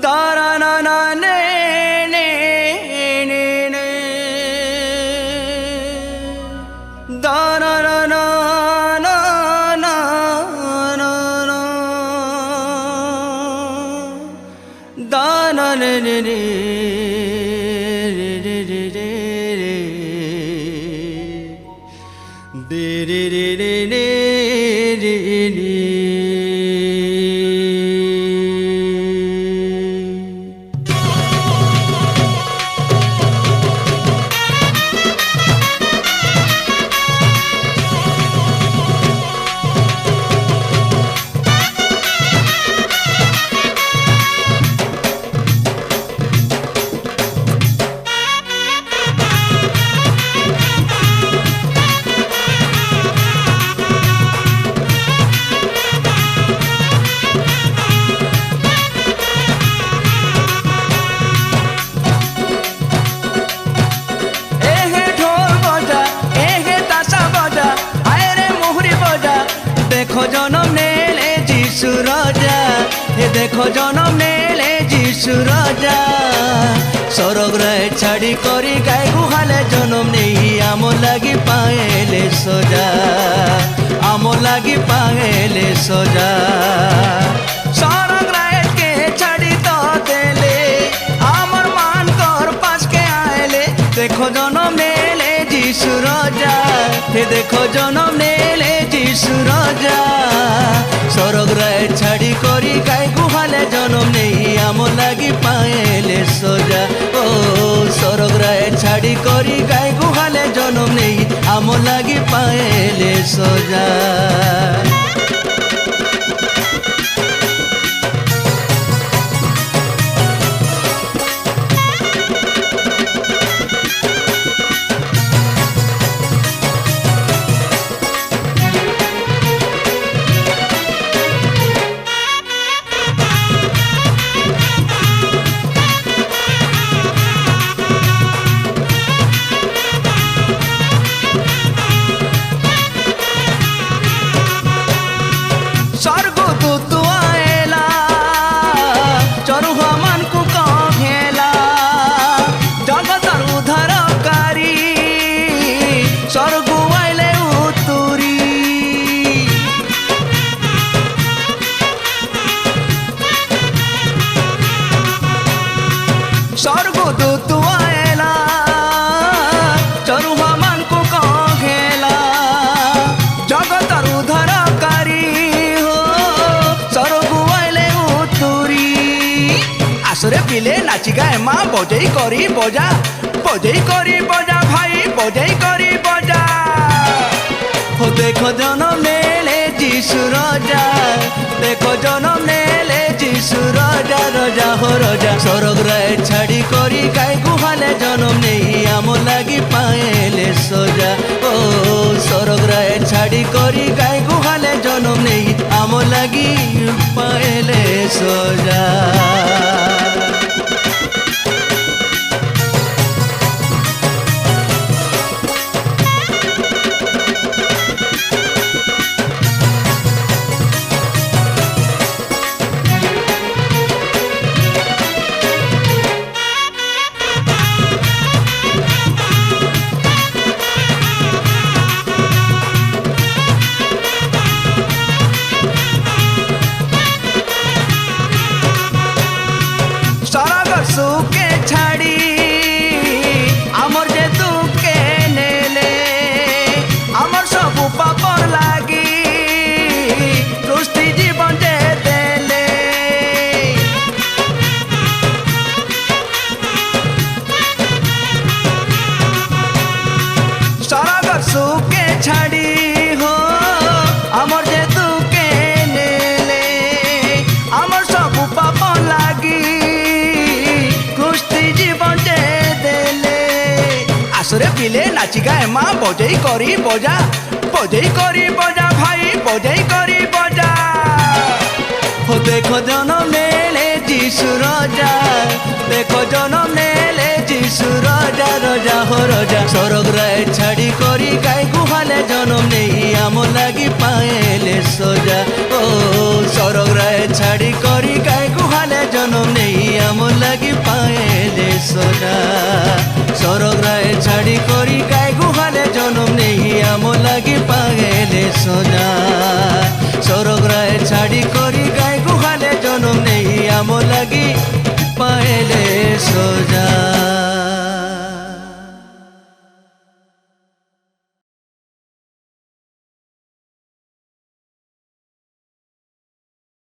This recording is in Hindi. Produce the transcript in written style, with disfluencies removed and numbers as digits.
दारा ना ना ने ने ने ने दारा ना ना ना ना ना ना दाना ने ने ने रे रे रे रे दे रे रे रे रे रे रे देखो जन्म नेले जीशु राजा हे देखो जन्म नेले जीशु राजा सरग रे छाड़ी करी गाय गुहाले जन्म नहीं आमो लगी पाएले सजा आमो लगी पाएले सजा सरग रे के छाड़ी तो देले आमर मान कर पास के आएले देखो जन्म नेले जीशु राजा हे देखो जन्म नेले जीशु राजा सरग रे छाड़ी करी गाय गुहाले जन्म नहीं आमो लगी पाएले सजा ओ सरग रे छाड़ी करी गाय गुहाले जन्म नहीं आमो लगी पाएले सजा स्वर्गदूत आएला चरुहा मन को कहेला जगतर उद्धारकारी हो स्वर्ग आइले उतुरी आसरे पिले नाची गाए माँ बजई करी बजा भाई बजई करी बजा हो देखो जन्म नेले जीशु राजा देखो जन्म नेले जीशु राजा राजा हो राजा सरग रे छाड़ी करी गाय गुहाले जन्म नहीं आमो लगी पाएले सजा ओ सरग रे छाड़ी करी गाय गुहाले जन्म नहीं आमो लगी पाएले सजा सुके छाड़ी आमर जे दुखे नेले आमर सब पापर लागी सृष्टि जीवन जे देले सरग सुके छाड़ी हो आमर जे दुखे नेले आमर सब पापर लागी आसरे पिले नाची गाए माँ बजई करी बजा भाई बजई करी बजा हो देखो जन्म नेले जीशु राजा देखो जन्म नेले जीशु राजा राजा हो राजा सरग रे छाड़ी करी गाय गुहाले जन्म नहीं आमो लगी पाएले सजा ओ सरग रे छाड़ी करी गाय गुहाले जन्म नहीं সোজা সরগ রায় ছাড়ি করি গাই গুহালে জনম নেই আম লাগি পাগেলে সোজা সরগ রায় ছাড়ি করি গাই গুহালে জনম নেই আম লাগি পাগেলে সোজা।